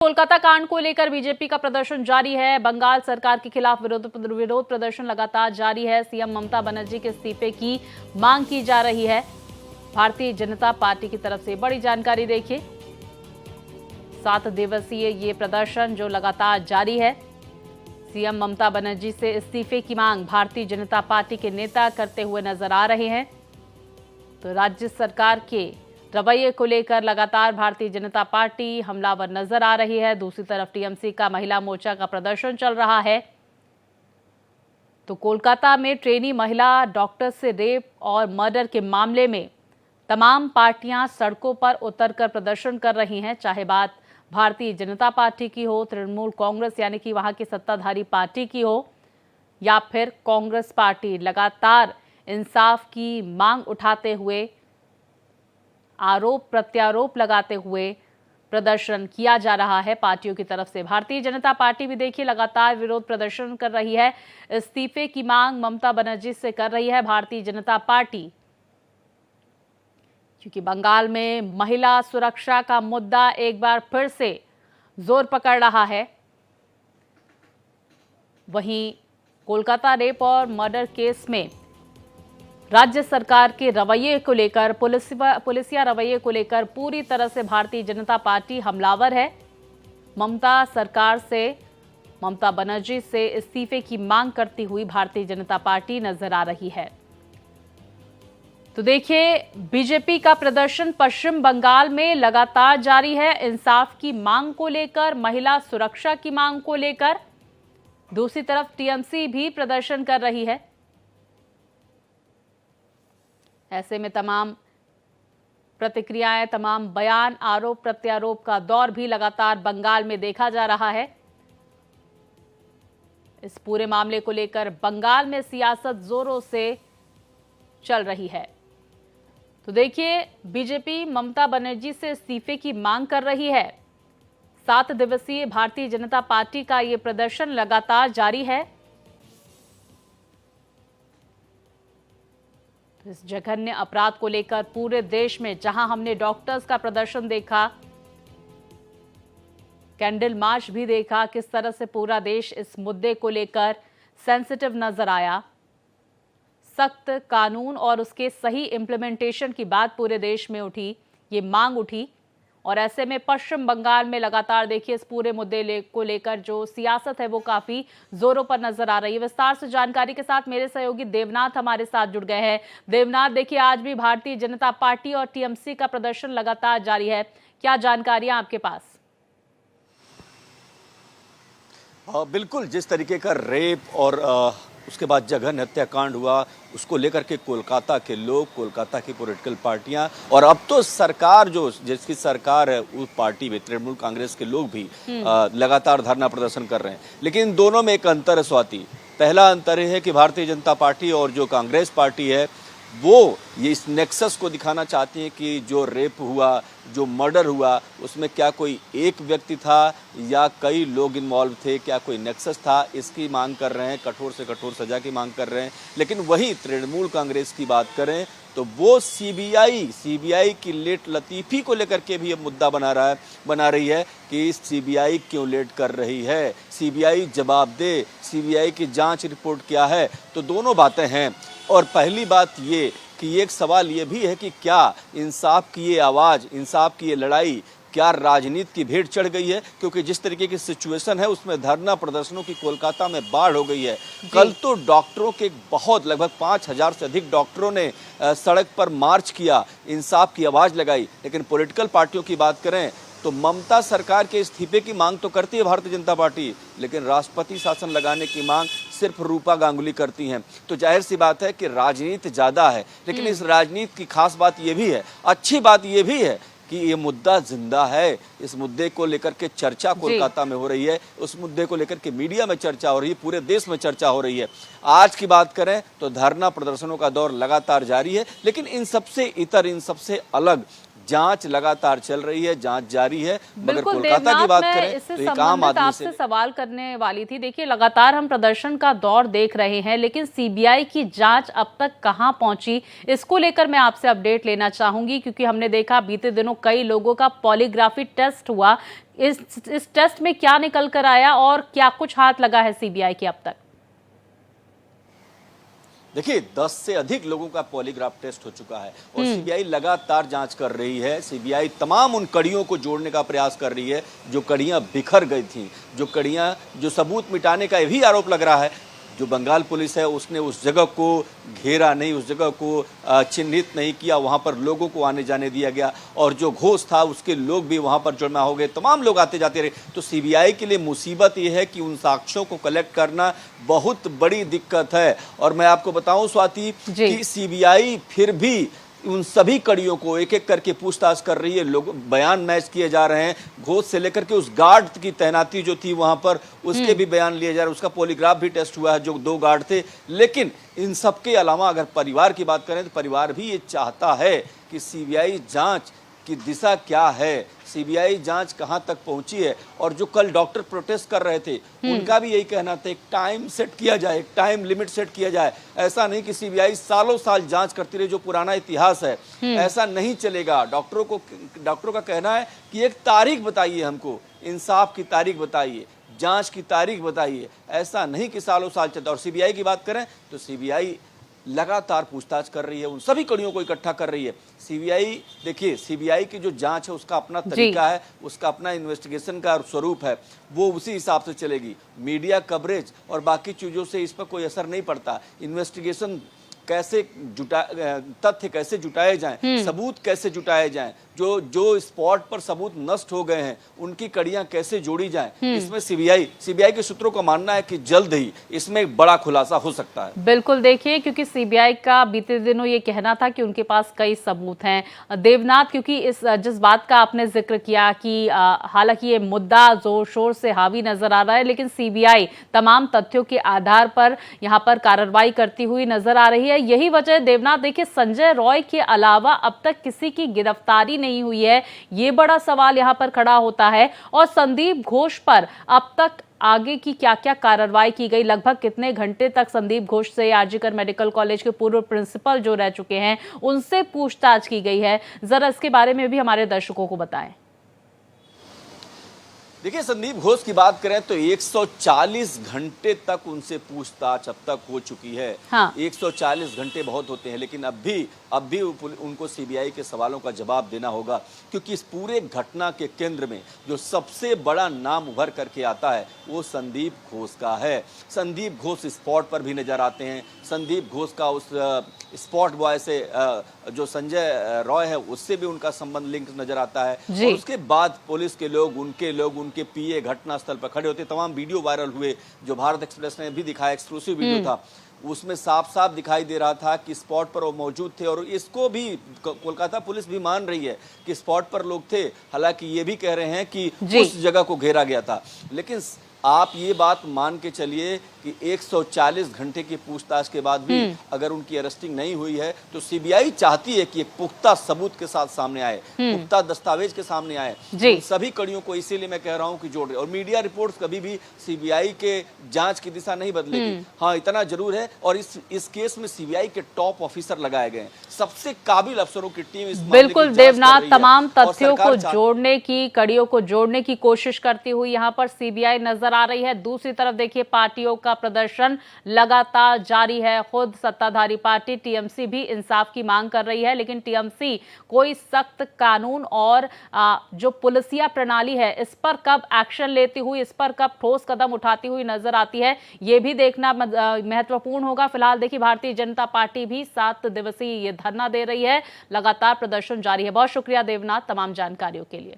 कोलकाता कांड को लेकर बीजेपी का प्रदर्शन जारी है। बंगाल सरकार के खिलाफ विरोध प्रदर्शन लगातार जारी है। सीएम ममता बनर्जी के इस्तीफे की मांग की जा रही है। भारतीय जनता पार्टी की तरफ से बड़ी जानकारी देखिए। 7 दिवसीय ये प्रदर्शन जो लगातार जारी है। सीएम ममता बनर्जी से इस्तीफे की मांग भारतीय जनता पार्टी के नेता करते हुए नजर आ रहे हैं। तो राज्य सरकार के रवैये को लेकर लगातार भारतीय जनता पार्टी हमलावर नजर आ रही है। दूसरी तरफ टीएमसी का महिला मोर्चा का प्रदर्शन चल रहा है। तो कोलकाता में ट्रेनी महिला डॉक्टर से रेप और मर्डर के मामले में तमाम पार्टियां सड़कों पर उतरकर प्रदर्शन कर रही हैं। चाहे बात भारतीय जनता पार्टी की हो, तृणमूल कांग्रेस यानी कि वहां की सत्ताधारी पार्टी की हो, या फिर कांग्रेस पार्टी, लगातार इंसाफ की मांग उठाते हुए, आरोप प्रत्यारोप लगाते हुए प्रदर्शन किया जा रहा है पार्टियों की तरफ से। भारतीय जनता पार्टी भी देखिए लगातार विरोध प्रदर्शन कर रही है। इस्तीफे की मांग ममता बनर्जी से कर रही है भारतीय जनता पार्टी, क्योंकि बंगाल में महिला सुरक्षा का मुद्दा एक बार फिर से जोर पकड़ रहा है। वहीं कोलकाता रेप और मर्डर केस में राज्य सरकार के रवैये को लेकर, पुलिसिया रवैये को लेकर पूरी तरह से भारतीय जनता पार्टी हमलावर है। ममता बनर्जी से इस्तीफे की मांग करती हुई भारतीय जनता पार्टी नजर आ रही है। तो देखिए, बीजेपी का प्रदर्शन पश्चिम बंगाल में लगातार जारी है। इंसाफ की मांग को लेकर, महिला सुरक्षा की मांग को लेकर। दूसरी तरफ टीएमसी भी प्रदर्शन कर रही है। ऐसे में तमाम प्रतिक्रियाएं, तमाम बयान, आरोप प्रत्यारोप का दौर भी लगातार बंगाल में देखा जा रहा है। इस पूरे मामले को लेकर बंगाल में सियासत जोरों से चल रही है। तो देखिए, बीजेपी ममता बनर्जी से इस्तीफे की मांग कर रही है। 7 दिवसीय भारतीय जनता पार्टी का यह प्रदर्शन लगातार जारी है। इस जघन्य अपराध को लेकर पूरे देश में, जहां हमने डॉक्टर्स का प्रदर्शन देखा, कैंडल मार्च भी देखा, किस तरह से पूरा देश इस मुद्दे को लेकर सेंसिटिव नजर आया। सख्त कानून और उसके सही इंप्लीमेंटेशन की बात पूरे देश में उठी, ये मांग उठी। और ऐसे में पश्चिम बंगाल में लगातार देखिए इस पूरे मुद्दे को लेकर जो सियासत है वो काफी जोरों पर नजर आ रही है। विस्तार से जानकारी के साथ मेरे सहयोगी देवनाथ हमारे साथ जुड़ गए हैं। देवनाथ, देखिए आज भी भारतीय जनता पार्टी और टीएमसी का प्रदर्शन लगातार जारी है, क्या जानकारियां आपके पास? बिल्कुल, जिस तरीके का रेप और उसके बाद जघन्य हत्याकांड हुआ, उसको लेकर के कोलकाता के लोग, कोलकाता की पॉलिटिकल पार्टियां और अब तो सरकार, जो जिसकी सरकार है उस पार्टी में तृणमूल कांग्रेस के लोग भी लगातार धरना प्रदर्शन कर रहे हैं। लेकिन दोनों में एक अंतर है स्वाति। पहला अंतर है कि भारतीय जनता पार्टी और जो कांग्रेस पार्टी है वो ये इस नेक्सस को दिखाना चाहती है कि जो रेप हुआ, जो मर्डर हुआ, उसमें क्या कोई एक व्यक्ति था या कई लोग इन्वॉल्व थे, क्या कोई नेक्सस था, इसकी मांग कर रहे हैं, कठोर से कठोर सजा की मांग कर रहे हैं। लेकिन वही तृणमूल कांग्रेस की बात करें तो वो सीबीआई की लेट लतीफ़ी को लेकर के भी ये मुद्दा बना रही है कि सीबीआई क्यों लेट कर रही है, सीबीआई जवाब दे, सीबीआई की जांच रिपोर्ट क्या है। तो दोनों बातें हैं। और पहली बात ये कि एक सवाल ये भी है कि क्या इंसाफ की ये आवाज़, इंसाफ की ये लड़ाई, क्या राजनीति की भेंट चढ़ गई है? क्योंकि जिस तरीके की सिचुएशन है उसमें धरना प्रदर्शनों की कोलकाता में बाढ़ हो गई है। कल तो डॉक्टरों के लगभग 5,000 से अधिक डॉक्टरों ने सड़क पर मार्च किया, इंसाफ की आवाज़ लगाई। लेकिन पॉलिटिकल पार्टियों की बात करें तो ममता सरकार के इस्तीफे की मांग तो करती है भारतीय जनता पार्टी, लेकिन राष्ट्रपति शासन लगाने की मांग सिर्फ रूपा गांगुली करती हैं। तो जाहिर सी बात है कि राजनीति ज्यादा है। लेकिन इस राजनीति की खास बात यह भी है, अच्छी बात यह भी है कि ये मुद्दा जिंदा है। इस मुद्दे को लेकर के चर्चा कोलकाता में हो रही है, उस मुद्दे को लेकर के मीडिया में चर्चा हो रही है, पूरे देश में चर्चा हो रही है। आज की बात करें तो धरना प्रदर्शनों का दौर लगातार जारी है। लेकिन इन सबसे इतर, इन सबसे अलग जांच लगातार चल रही है, जांच जारी है। मगर कोलकाता की बात करें तो एक आम आदमी से सवाल करने वाली थी। देखिए, लगातार हम प्रदर्शन का दौर देख रहे हैं, लेकिन सीबीआई की जांच अब तक कहां पहुंची, इसको लेकर मैं आपसे अपडेट लेना चाहूंगी, क्योंकि हमने देखा बीते दिनों कई लोगों का पॉलीग्राफी टेस्ट हुआ। इस टेस्ट में क्या निकल कर आया और क्या कुछ हाथ लगा है सीबीआई की अब तक? देखिए 10 से अधिक लोगों का पॉलीग्राफ टेस्ट हो चुका है और सीबीआई लगातार जांच कर रही है। सीबीआई तमाम उन कड़ियों को जोड़ने का प्रयास कर रही है जो कड़ियां बिखर गई थी, जो सबूत मिटाने का भी आरोप लग रहा है। जो बंगाल पुलिस है उसने उस जगह को घेरा नहीं, उस जगह को चिन्हित नहीं किया, वहां पर लोगों को आने जाने दिया गया और जो घोष था उसके लोग भी वहां पर जमा हो गए, तमाम लोग आते जाते रहे। तो सीबीआई के लिए मुसीबत यह है कि उन साक्ष्यों को कलेक्ट करना बहुत बड़ी दिक्कत है। और मैं आपको बताऊं स्वाति कि सीबीआई फिर भी उन सभी कड़ियों को एक एक करके पूछताछ कर रही है। लोग बयान मैच किए जा रहे हैं, घोष से लेकर के उस गार्ड की तैनाती जो थी वहां पर उसके भी बयान लिए जा रहे हैं, उसका पॉलीग्राफ भी टेस्ट हुआ है जो 2 गार्ड थे। लेकिन इन सब के अलावा अगर परिवार की बात करें तो परिवार भी ये चाहता है कि सीबीआई जांच की दिशा क्या है, सीबीआई जांच कहां तक पहुंची है। और जो कल डॉक्टर प्रोटेस्ट कर रहे थे उनका भी यही कहना था, एक टाइम सेट किया जाए, एक टाइम लिमिट सेट किया जाए। ऐसा नहीं कि सीबीआई सालों साल जांच करती रहे, जो पुराना इतिहास है ऐसा नहीं चलेगा। डॉक्टरों का कहना है कि एक तारीख बताइए, हमको इंसाफ की तारीख बताइए, जांच की तारीख बताइए। ऐसा नहीं कि सालों साल चलता। और सीबीआई की बात करें तो सीबीआई लगातार पूछताछ कर रही है, उन सभी कड़ियों को इकट्ठा कर रही है। सीबीआई देखिए, सीबीआई की जो जांच है उसका अपना तरीका है, उसका अपना इन्वेस्टिगेशन का स्वरूप है, वो उसी हिसाब से चलेगी। मीडिया कवरेज और बाकी चीजों से इस पर कोई असर नहीं पड़ता। इन्वेस्टिगेशन कैसे तथ्य कैसे जुटाए जाएं, सबूत कैसे जुटाए जाएं, जो स्पॉट पर सबूत नष्ट हो गए हैं उनकी कड़ियां कैसे जोड़ी जाएं, इसमें सीबीआई के सूत्रों का मानना है कि जल्द ही इसमें एक बड़ा खुलासा हो सकता है। बिल्कुल, देखिए क्योंकि सीबीआई का बीते दिनों ये कहना था कि उनके पास कई सबूत हैं देवनाथ, क्योंकि जिस बात का आपने जिक्र किया कि हालांकि ये मुद्दा जोर शोर से हावी नजर आ रहा है, लेकिन सीबीआई तमाम तथ्यों के आधार पर यहाँ पर कार्रवाई करती हुई नजर आ रही है। यही वजह है देवनाथ, देखिए संजय रॉय के अलावा अब तक किसी की गिरफ्तारी नहीं हुई है, ये बड़ा सवाल यहां पर खड़ा होता है। और संदीप घोष पर अब तक आगे की क्या क्या कार्रवाई की गई, लगभग कितने घंटे तक संदीप घोष से आरजीकर मेडिकल कॉलेज के पूर्व प्रिंसिपल जो रह चुके हैं उनसे पूछताछ की गई है, जरा इसके बारे में भी हमारे दर्शकों को बताएं। देखिए संदीप घोष की बात करें तो 140 घंटे तक उनसे पूछताछ अब तक हो चुकी है। हाँ। 140 घंटे बहुत होते हैं, लेकिन अब भी उनको सीबीआई के सवालों का जवाब देना होगा, क्योंकि इस पूरे घटना के केंद्र में जो सबसे बड़ा नाम उभर करके आता है वो संदीप घोष का है। संदीप घोष स्पॉट पर भी नजर आते हैं। संदीप घोष का उस स्पॉट बॉय से जो संजय रॉय है उससे भी उनका संबंध लिंक नजर आता है। और उसके बाद पुलिस के लोग, उनके पीए घटनास्थल पर खड़े होते, तमाम वीडियो वायरल हुए जो भारत एक्सप्रेस ने भी दिखाया, एक्सक्लूसिव वीडियो था। उसमें साफ साफ दिखाई दे रहा था कि स्पॉट पर वो मौजूद थे और इसको भी कोलकाता पुलिस भी मान रही है कि स्पॉट पर लोग थे। हालांकि ये भी कह रहे हैं कि उस जगह को घेरा गया था, लेकिन आप ये बात मान के चलिए कि 140 घंटे की पूछताछ के बाद भी अगर उनकी अरेस्टिंग नहीं हुई है तो सीबीआई चाहती है कि एक पुख्ता सबूत के साथ सामने आए, पुख्ता दस्तावेज के सामने आए। उन सभी कड़ियों को इसीलिए मैं कह रहा हूं कि जोड़ रहे। और मीडिया रिपोर्ट्स कभी भी सीबीआई के जांच की दिशा नहीं बदलेगी। हाँ, इतना जरूर है। और इस केस में सीबीआई के टॉप ऑफिसर लगाए गए, सबसे काबिल अफसरों की टीम इस बिल्कुल देवनाथ तमाम तथ्यों को जोड़ने की, कड़ियों को जोड़ने की कोशिश करती हुई यहाँ पर सीबीआई नजर आ रही है। दूसरी तरफ देखिए पार्टियों का प्रदर्शन लगातार जारी है। खुद सत्ताधारी पार्टी टीएमसी भी इंसाफ की मांग कर रही है, लेकिन टीएमसी कोई सख्त कानून और जो पुलिसिया प्रणाली है इस पर कब एक्शन लेती हुई, इस पर कब ठोस कदम उठाती हुई नजर आती है, यह भी देखना महत्वपूर्ण होगा। फिलहाल देखिए भारतीय जनता पार्टी भी 7 दिवसीय ये धरना दे रही है, लगातार प्रदर्शन जारी है। बहुत शुक्रिया देवनाथ तमाम जानकारियों के लिए।